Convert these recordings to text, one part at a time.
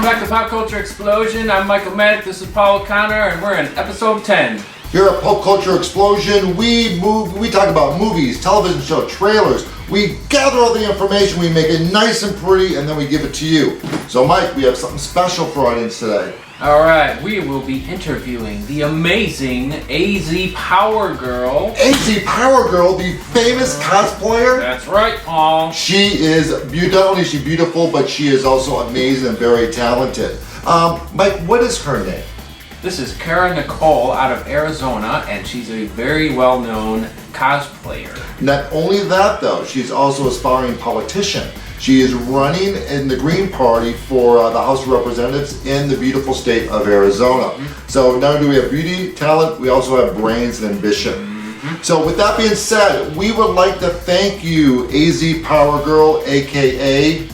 back to Pop Culture Explosion. I'm Michael Maddock, this is Paul O'Connor, and we're in episode 10. Here at Pop Culture Explosion, we talk about movies, television show, trailers. We gather all the information, we make it nice and pretty, and then we give it to you. So Mike, we have something special for our audience today. Alright, we will be interviewing the amazing AZ Powergirl. AZ Powergirl, the famous cosplayer. That's right, Paul. She is, not only is she beautiful, but she is also amazing and very talented. Mike, what is her name? This is Kara Nicole out of Arizona, and she's a very well-known cosplayer. Not only that, though, she's also an aspiring politician. She is running in the Green Party for the House of Representatives in the beautiful state of Arizona. Mm-hmm. So not only do we have beauty, talent, we also have brains and ambition. Mm-hmm. So with that being said, we would like to thank you, AZ Powergirl, aka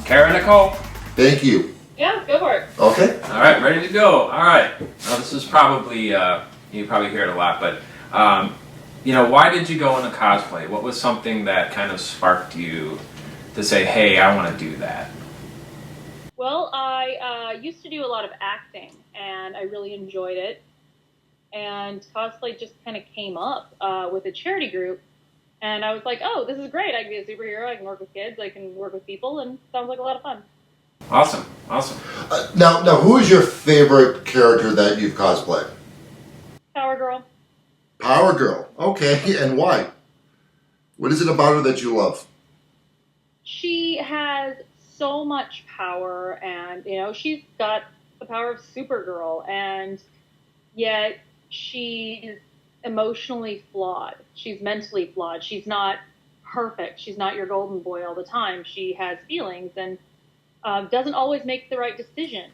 Kara Nicole. Thank you. Yeah, go for it. Okay. All right, ready to go. All right. Now this is probably, you probably hear it a lot, but why did you go into cosplay? What was something that kind of sparked you to say, hey, I want to do that? Well, I used to do a lot of acting, and I really enjoyed it. And cosplay just kind of came up with a charity group. And I was like, oh, this is great. I can be a superhero. I can work with kids. I can work with people. And sounds like a lot of fun. Awesome. Now, who is your favorite character that you've cosplayed? Powergirl. Powergirl. Okay, and why? What is it about her that you love? She has so much power, and she's got the power of Supergirl, and yet she's emotionally flawed. She's mentally flawed. She's not perfect. She's not your golden boy all the time. She has feelings and doesn't always make the right decision.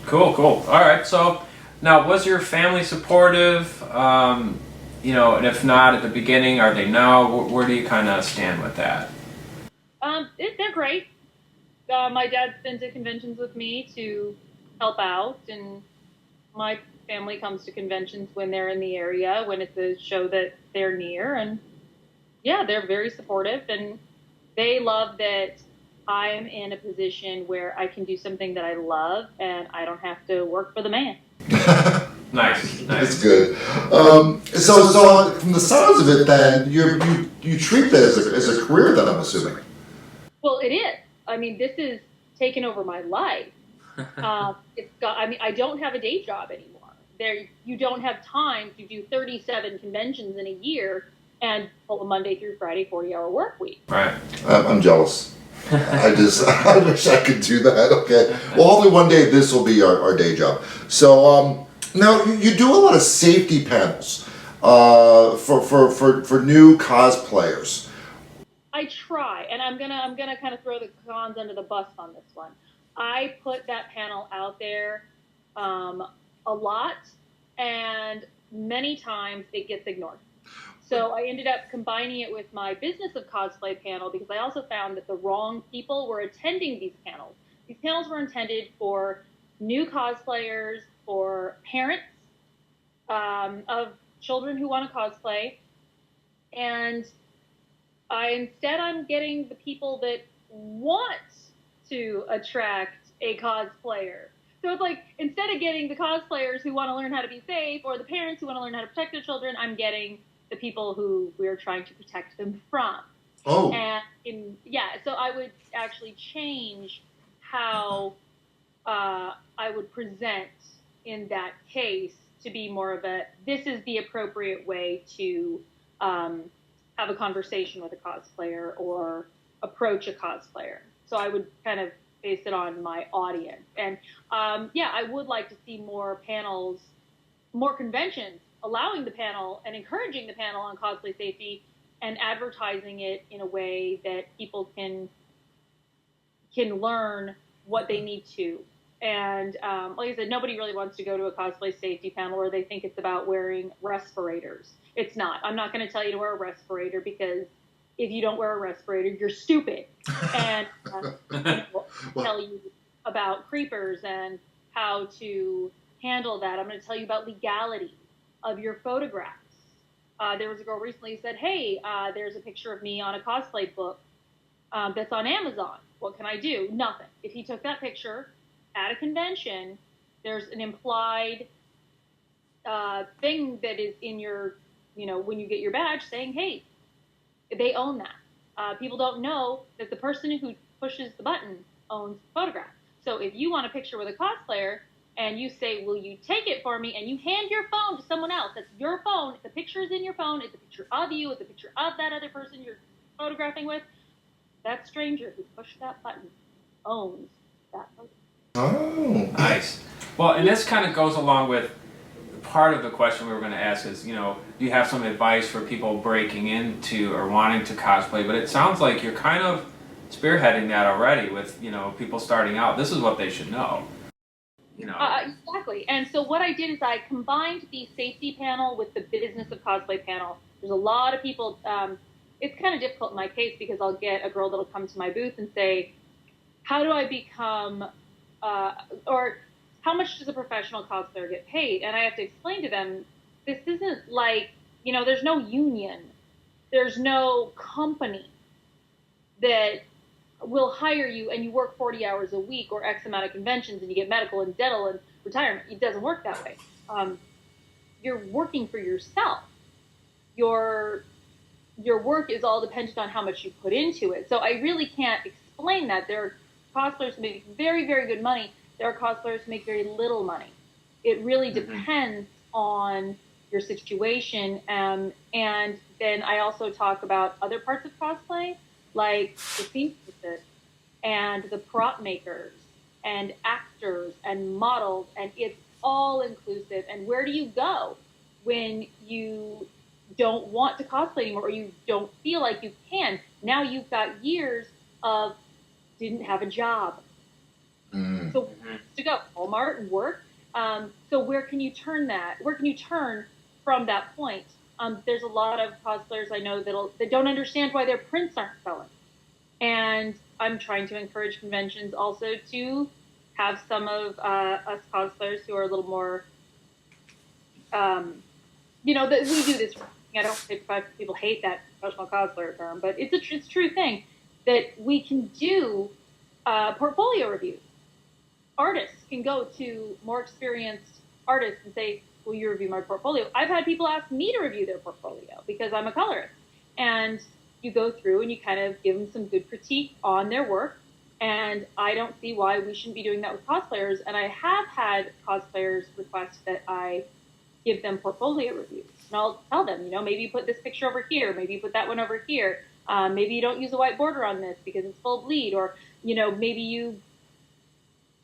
Cool. All right. So now, was your family supportive? And if not at the beginning, are they now? Where do you kind of stand with that? They're great. My dad's been to conventions with me to help out, and my family comes to conventions when they're in the area, when it's a show that they're near, and yeah, they're very supportive, and they love that I'm in a position where I can do something that I love, and I don't have to work for the man. Nice. That's good. So from the sounds of it, then you treat that as a career, then I'm assuming. Well, it is. I mean, this is taken over my life. I don't have a day job anymore. You don't have time to do 37 conventions in a year and pull a Monday through Friday 40-hour work week. Right. I'm jealous. I wish I could do that. Okay. Well, hopefully one day this will be our day job. So now you do a lot of safety panels for new cosplayers. I try, and I'm gonna kind of throw the cons under the bus on this one. I put that panel out there a lot, and many times it gets ignored. So I ended up combining it with my Business of Cosplay panel because I also found that the wrong people were attending these panels. These panels were intended for new cosplayers, for parents of children who want to cosplay, and I'm getting the people that want to attract a cosplayer. So it's like, instead of getting the cosplayers who want to learn how to be safe, or the parents who want to learn how to protect their children, I'm getting the people who we're trying to protect them from. Oh. And so I would actually change how I would present in that case to be more of this is the appropriate way to have a conversation with a cosplayer or approach a cosplayer. So I would kind of base it on my audience. And I would like to see more panels, more conventions allowing the panel and encouraging the panel on cosplay safety and advertising it in a way that people can learn what they need to. And like I said, nobody really wants to go to a cosplay safety panel where they think it's about wearing respirators. It's not. I'm not going to tell you to wear a respirator because if you don't wear a respirator, you're stupid. And tell you about creepers and how to handle that. I'm going to tell you about legality of your photographs. There was a girl recently who said, hey, there's a picture of me on a cosplay book that's on Amazon. What can I do? Nothing. If he took that picture at a convention, there's an implied thing that is in your, when you get your badge saying, hey, they own that. People don't know that the person who pushes the button owns the photograph. So if you want a picture with a cosplayer and you say, will you take it for me? And you hand your phone to someone else. That's your phone. The picture is in your phone. It's a picture of you. It's a picture of that other person you're photographing with. That stranger who pushed that button owns that photograph. Oh. Nice. Well, and this kind of goes along with part of the question we were going to ask is, do you have some advice for people breaking into or wanting to cosplay? But it sounds like you're kind of spearheading that already with, people starting out. This is what they should know. Exactly. And so what I did is I combined the safety panel with the business of cosplay panel. There's a lot of people. It's kind of difficult in my case because I'll get a girl that'll come to my booth and say, how do I become, or how much does a professional cosplayer get paid? And I have to explain to them, this isn't like, there's no union. There's no company that will hire you and you work 40 hours a week or X amount of conventions and you get medical and dental and retirement. It doesn't work that way. You're working for yourself. Your work is all dependent on how much you put into it. So I really can't explain that. There are cosplayers who make very, very good money. There are cosplayers who make very little money. It really depends on your situation. And then I also talk about other parts of cosplay, like the seamstresses and the prop makers and actors and models, and it's all inclusive. And where do you go when you don't want to cosplay anymore or you don't feel like you can? Now you've got years of didn't have a job. So to go Walmart and work. So where can you turn that? Where can you turn from that point? There's a lot of cosplayers I know that don't understand why their prints aren't selling. And I'm trying to encourage conventions also to have some of us cosplayers who are a little more, that we do this. I don't think people hate that professional cosplayer term, but it's a true thing that we can do portfolio reviews. Artists can go to more experienced artists and say, will you review my portfolio? I've had people ask me to review their portfolio because I'm a colorist. And you go through and you kind of give them some good critique on their work. And I don't see why we shouldn't be doing that with cosplayers. And I have had cosplayers request that I give them portfolio reviews. And I'll tell them, maybe you put this picture over here. Maybe you put that one over here. Maybe you don't use a white border on this because it's full bleed. Or, maybe you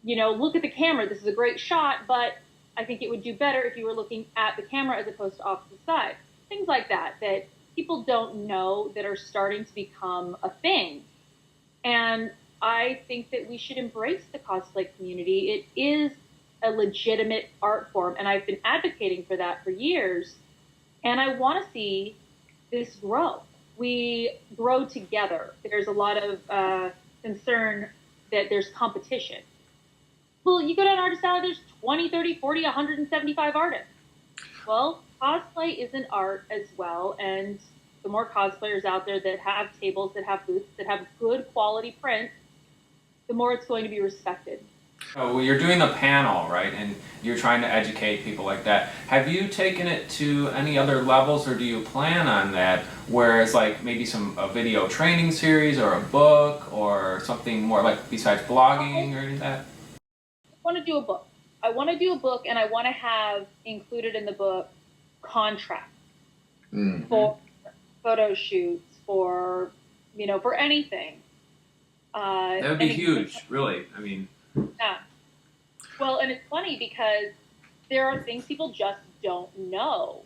look at the camera. This is a great shot, but I think it would do better if you were looking at the camera as opposed to off to the side. Things like that people don't know that are starting to become a thing. And I think that we should embrace the cosplay community. It is a legitimate art form, and I've been advocating for that for years. And I want to see this grow. We grow together. There's a lot of concern that there's competition. Well, you go down Artist Alley, there's 20, 30, 40, 175 artists. Well, cosplay is an art as well, and the more cosplayers out there that have tables, that have booths, that have good quality prints, the more it's going to be respected. Oh, well, you're doing the panel, right? And you're trying to educate people like that. Have you taken it to any other levels, or do you plan on that? Where it's like maybe a video training series or a book or something more like besides blogging or any of that? I want to do a book. And I want to have included in the book contracts for photo shoots, for anything. That would be huge, really. I mean. Yeah. Well, and it's funny because there are things people just don't know.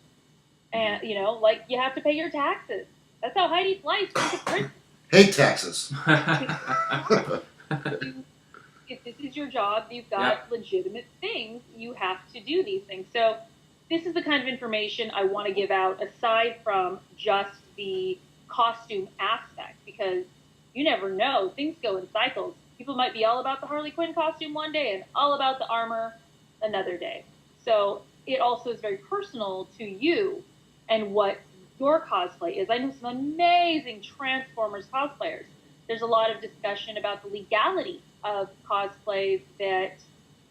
And, like you have to pay your taxes. That's how Heidi Fleiss went to prison. Hate taxes. If this is your job, you've got legitimate things, you have to do these things. So this is the kind of information I want to give out aside from just the costume aspect, because you never know. Things go in cycles. People might be all about the Harley Quinn costume one day and all about the armor another day. So it also is very personal to you and what your cosplay is. I know some amazing Transformers cosplayers. There's a lot of discussion about the legality of cosplays that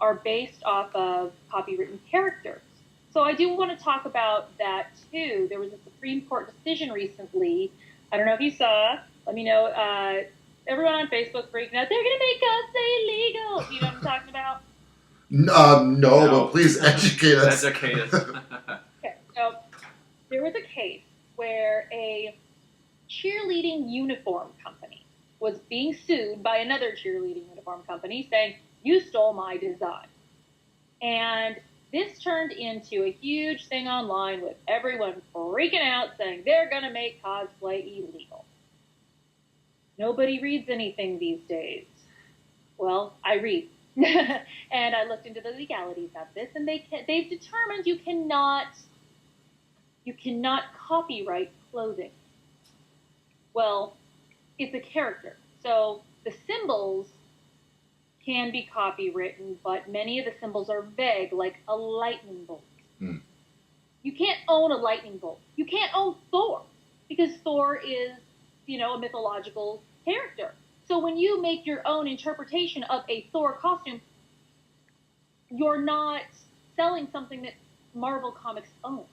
are based off of copywritten characters. So I do want to talk about that too. There was a Supreme Court decision recently. I don't know if you saw. Let me know. Everyone on Facebook freaking out. They're going to make cosplay illegal. Do you know what I'm talking about? No, but please educate us. Educate us. Okay, so there was a case where a cheerleading uniform company was being sued by another cheerleading uniform company saying, you stole my design. And this turned into a huge thing online with everyone freaking out saying they're going to make cosplay illegal. Nobody reads anything these days. Well, I read. And I looked into the legalities of this, and they've determined you cannot copyright clothing. Well, it's a character. So the symbols can be copywritten, but many of the symbols are vague, like a lightning bolt. Hmm. You can't own a lightning bolt. You can't own Thor, because Thor is, a mythological character. So when you make your own interpretation of a Thor costume, you're not selling something that Marvel Comics owns.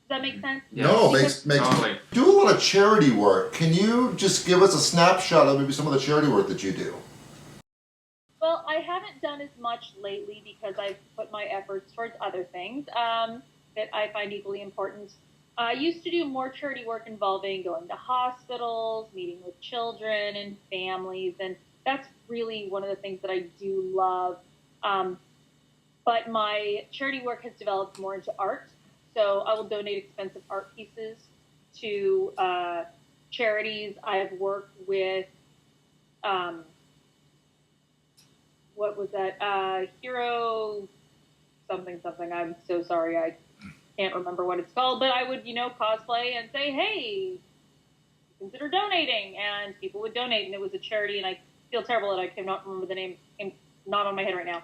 Does that make sense? Yeah. No, makes Totally. do a lot of charity work. Can you just give us a snapshot of maybe some of the charity work that you do? Well, I haven't done as much lately because I've put my efforts towards other things that I find equally important. I used to do more charity work involving going to hospitals, meeting with children and families, and that's really one of the things that I do love. But my charity work has developed more into art, so I will donate expensive art pieces to charities. I have worked with, what was that? Hero something. I'm so sorry. I can't remember what it's called, but I would, cosplay and say, hey, consider donating. And people would donate, and it was a charity, and I feel terrible that I cannot remember the name, not on my head right now.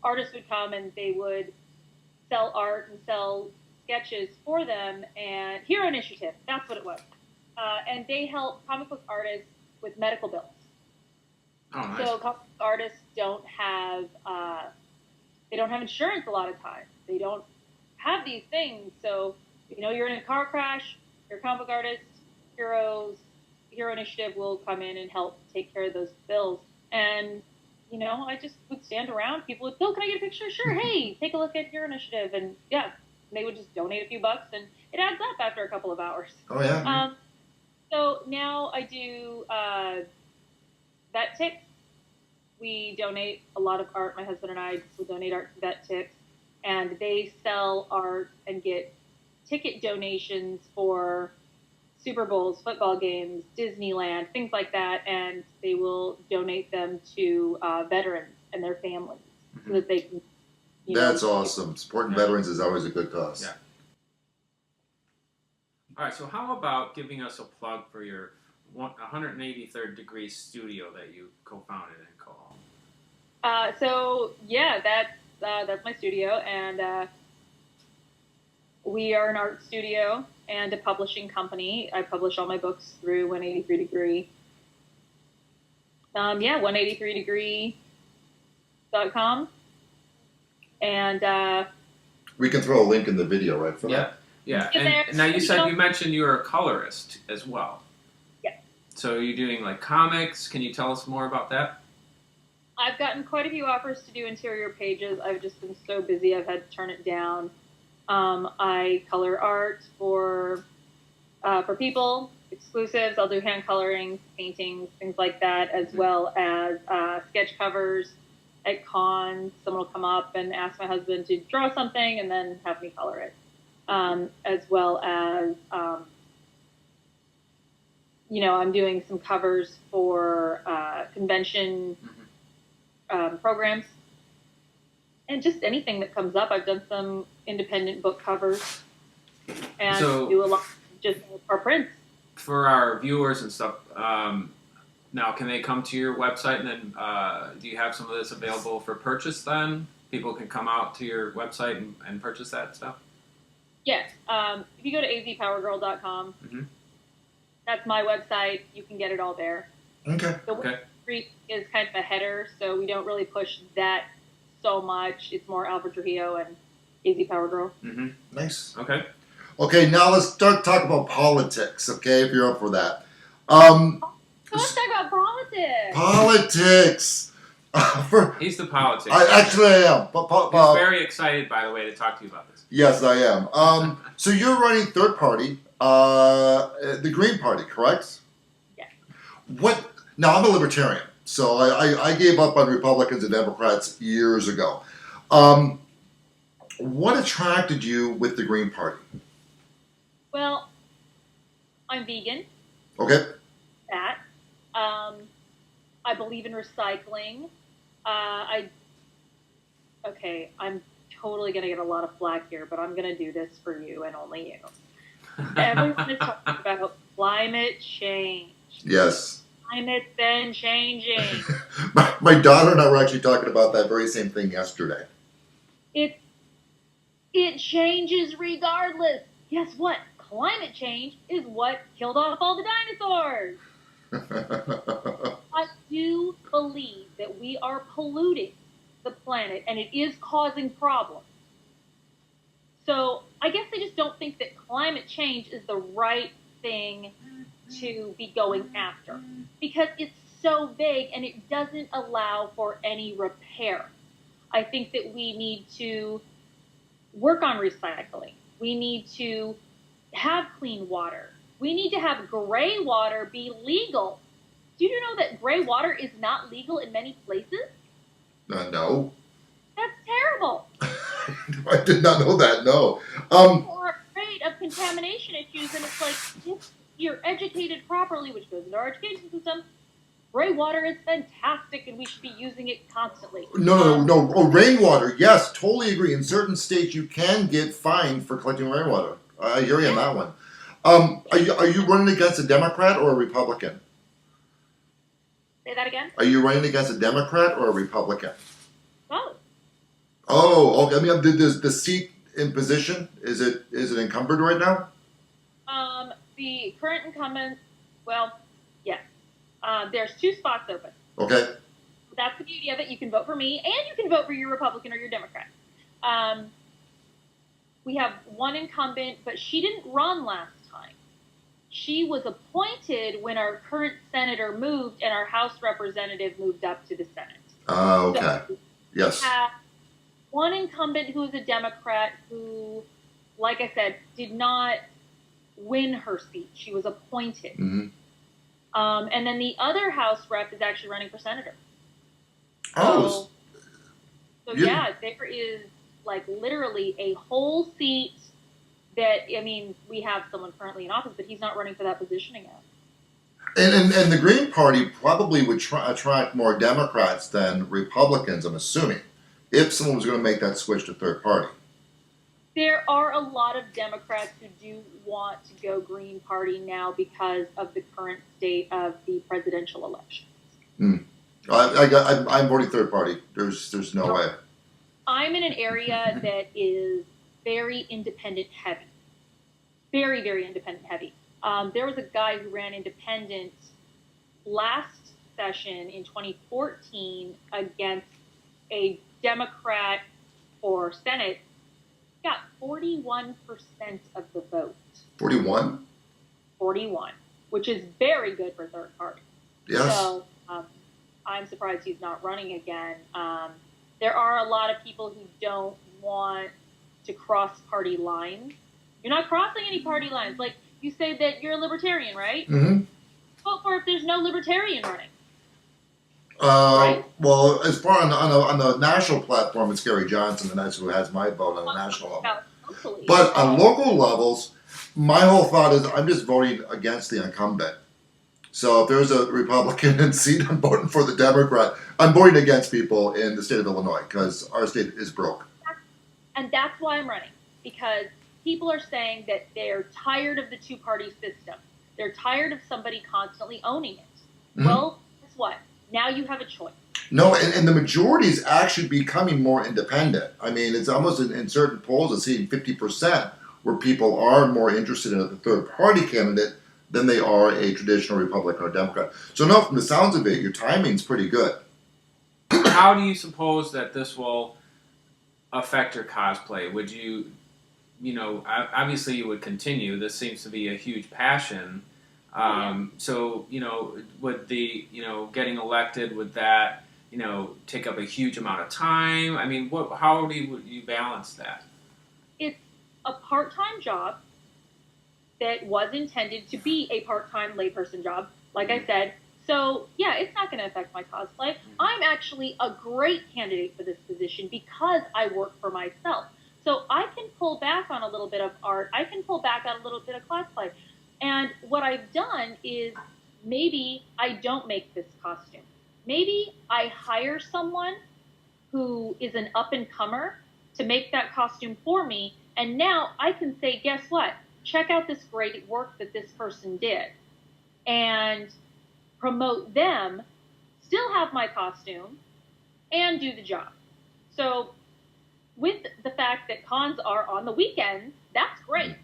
Artists would come, and they would sell art and sell sketches for them, and Hero Initiative, that's what it was. And they help comic book artists with medical bills. Oh, nice. So comic book artists don't have insurance a lot of times. They don't have these things. So, you're in a car crash, you're a comic book artist, Hero Initiative will come in and help take care of those bills. And, I just would stand around. People would, Bill, can I get a picture? Sure. Hey, take a look at Hero Initiative. And yeah, they would just donate a few bucks, and it adds up after a couple of hours. Oh, yeah. So now I do Vet Tips. We donate a lot of art. My husband and I will donate art to Vet Tips, and they sell art and get ticket donations for Super Bowls, football games, Disneyland, things like that, and they will donate them to veterans and their families so that they can. That's awesome. Supporting veterans is always a good cause. Yeah. All right, so how about giving us a plug for your 183rd degree studio that you co-founded and co-owned? So yeah, that's my studio, and we are an art studio and a publishing company. I publish all my books through 183 Degree. 183degree.com. And we can throw a link in the video, right, for that? Yeah. And now you mentioned you're a colorist as well. Yes. So you're doing like comics. Can you tell us more about that? I've gotten quite a few offers to do interior pages. I've just been so busy, I've had to turn it down. I color art for people, exclusives. I'll do hand coloring, paintings, things like that, as well as sketch covers at cons. Someone will come up and ask my husband to draw something and then have me color it. As well as, I'm doing some covers for convention programs. And just anything that comes up. I've done some independent book covers and do a lot just for prints. For our viewers and stuff, now can they come to your website and then do you have some of this available for purchase then? People can come out to your website and purchase that stuff? Yes. If you go to azpowergirl.com, that's my website. You can get it all there. Okay. The web is kind of a header, so we don't really push that so much. It's more Alfred Trujillo and AZ Powergirl. Mm-hmm. Nice. Okay. Okay, now let's start talking about politics, okay, if you're up for that. So let's talk about politics. Politics! He's the politics. Actually, I am. He's very excited, by the way, to talk to you about this. Yes, I am. So you're running third party, the Green Party, correct? Yes. What? Now, I'm a libertarian, so I gave up on Republicans and Democrats years ago. What attracted you with the Green Party? Well, I'm vegan. Okay. That. I believe in recycling. Okay, I'm totally going to get a lot of flack here, but I'm going to do this for you and only you. Everyone is talking about climate change. Yes. Climate's been changing. My daughter and I were actually talking about that very same thing yesterday. It changes regardless. Guess what? Climate change is what killed off all the dinosaurs. I do believe that we are polluting the planet, and it is causing problems. So I guess I just don't think that climate change is the right thing to be going after, because it's so vague and it doesn't allow for any repair. I think that we need to work on recycling. We need to have clean water. We need to have gray water be legal. Do you know that gray water is not legal in many places? No. That's terrible. I did not know that, no. People are afraid of contamination issues, and it's like, if you're educated properly, which goes into our education system, gray water is fantastic, and we should be using it constantly. No. Oh, rainwater, yes, totally agree. In certain states, you can get fined for collecting rainwater. I hear you on that one. Are you running against a Democrat or a Republican? Say that again? Are you running against a Democrat or a Republican? Both. Oh, okay. I mean, the seat in position, is it encumbered right now? The current incumbent, well, yes. There's 2 spots open. Okay. That's the beauty of it. You can vote for me, and you can vote for your Republican or your Democrat. We have one incumbent, but she didn't run last time. She was appointed when our current senator moved and our House representative moved up to the Senate. Okay. So yes. we have one incumbent who is a Democrat who, like I said, did not win her seat. She was appointed. Mm-hmm. And then the other House rep is actually running for senator. Oh. So yeah, there is like literally a whole seat that, I mean, we have someone currently in office, but he's not running for that position again. And the Green Party probably would attract more Democrats than Republicans, I'm assuming, if someone was going to make that switch to third party. There are a lot of Democrats who do want to go Green Party now because of the current state of the presidential elections. I'm voting third party. There's no way. I'm in an area that is very independent heavy. Very, very independent heavy. There was a guy who ran independent last session in 2014 against a Democrat for Senate. He got 41% of the vote. 41? 41, which is very good for third party. Yes. So I'm surprised he's not running again. There are a lot of people who don't want to cross party lines. You're not crossing any party lines. Like, you say that you're a libertarian, right? Mm-hmm. Vote for if there's no libertarian running. Right? Well, as far on the national platform, it's Gary Johnson, and that's who has my vote on the national level. But on local levels, my whole thought is I'm just voting against the incumbent. So if there's a Republican in seat, I'm voting for the Democrat. I'm voting against people in the state of Illinois because our state is broke. And that's why I'm running, because people are saying that they're tired of the two-party system. They're tired of somebody constantly owning it. Mm-hmm. Well, guess what? Now you have a choice. No, and the majority is actually becoming more independent. I mean, it's almost in certain polls, it's seeing 50% where people are more interested in a third-party candidate than they are a traditional Republican or Democrat. So no, from the sounds of it, your timing's pretty good. how do you suppose that this will affect your cosplay? Would you, obviously you would continue. This seems to be a huge passion. So, would the, getting elected, would that, take up a huge amount of time? I mean, how would you balance that? It's a part-time job that was intended to be a part-time layperson job, like I said. So, yeah, it's not going to affect my cosplay. I'm actually a great candidate for this position because I work for myself. So I can pull back on a little bit of art. I can pull back on a little bit of cosplay. And what I've done is maybe I don't make this costume. Maybe I hire someone who is an up-and-comer to make that costume for me. And now I can say, guess what? Check out this great work that this person did. And promote them, still have my costume, and do the job. So with the fact that cons are on the weekends, that's great.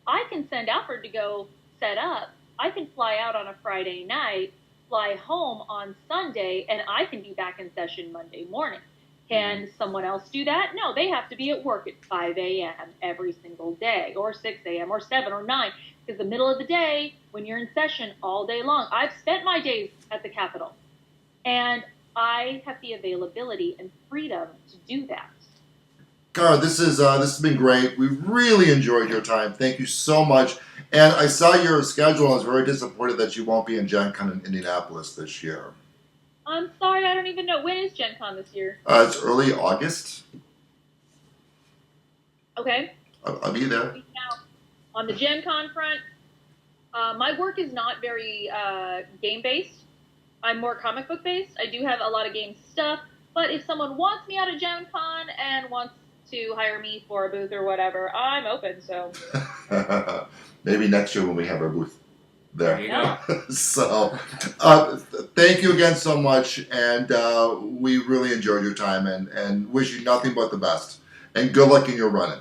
I can send Alfred to go set up. I can fly out on a Friday night, fly home on Sunday, and I can be back in session Monday morning. Can someone else do that? No, they have to be at work at 5 a.m. every single day, or 6 a.m., or 7 or 9. Because the middle of the day, when you're in session all day long, I've spent my days at the Capitol. And I have the availability and freedom to do that. Cara, this has been great. We really enjoyed your time. Thank you so much. And I saw your schedule. I was very disappointed that you won't be in Gen Con in Indianapolis this year. I'm sorry, I don't even know. When is Gen Con this year? It's early August. Okay. I'll be there. Now, on the Gen Con front, my work is not very game-based. I'm more comic book based. I do have a lot of game stuff, but if someone wants me out of Gen Con and wants to hire me for a booth or whatever, I'm open, so. Maybe next year when we have our booth there. There you go. So, thank you again so much, and we really enjoyed your time and wish you nothing but the best. And good luck in your running.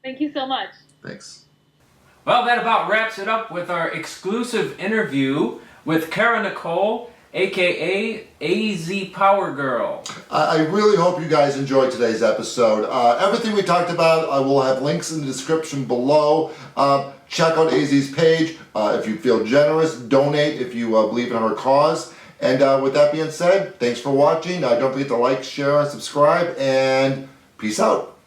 Thank you so much. Thanks. Well, that about wraps it up with our exclusive interview with Cara Nicole, aka AZ Powergirl. I really hope you guys enjoyed today's episode. Everything we talked about, I will have links in the description below. Check out AZ's page. If you feel generous, donate if you believe in her cause. And with that being said, thanks for watching. Don't forget to like, share, and subscribe. And peace out.